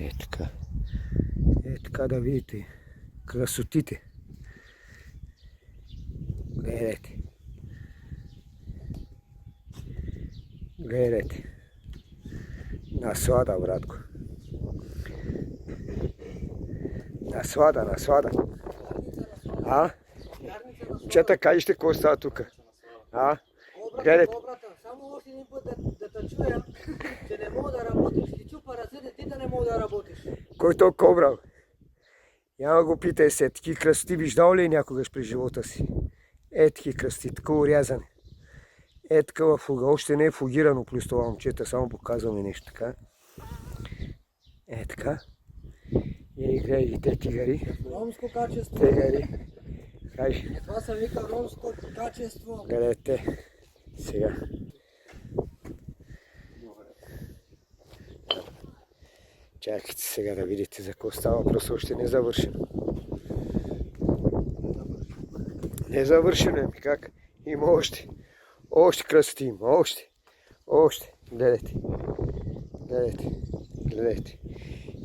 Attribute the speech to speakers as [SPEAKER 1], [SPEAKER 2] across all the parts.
[SPEAKER 1] Е така. Е така да видите красотите. Гледайте. Гледайте. Наслада, братко. Наслада, наслада. А? Чета, кажете какво става тук? А? Гледайте.
[SPEAKER 2] Само още един път да те чуя, че не мога да работиш, ти чупа ръцете, ти да не мога да работиш.
[SPEAKER 1] Кой то кобрал? Няма го питай се, таки красоти виждал ли някогаш при живота си? Е, таки красоти, такова рязане. Е, такава фуга. Още не е фугирано плюс това момчета, само показваме нещо така. Е, така. И гледай, те тигари.
[SPEAKER 2] Ромско качество.
[SPEAKER 1] Тигари. Кажи.
[SPEAKER 2] Това се вика ромско качество.
[SPEAKER 1] Гледайте. Сега. Чакайте сега да видите за какво става въпрос, още не е завършено. Не е завършено, ами как? Има още. Още красоти има, още. Гледайте. Гледайте.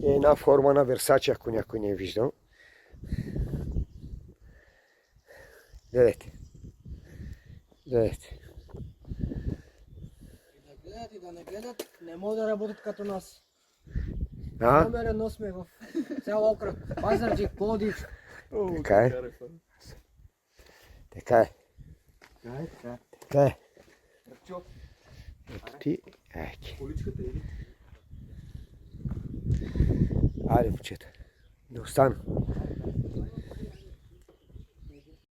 [SPEAKER 1] И една форма на Версаче, ако някой не е виждал. Гледайте.
[SPEAKER 2] И да не гледат, не могат да работят като нас.
[SPEAKER 1] А?
[SPEAKER 2] Номер едно сме в цял окръг. Пазарджик, Пловдив.
[SPEAKER 1] Така е. Така е. Ето ти. Айде. Айде, момчета. Да остана.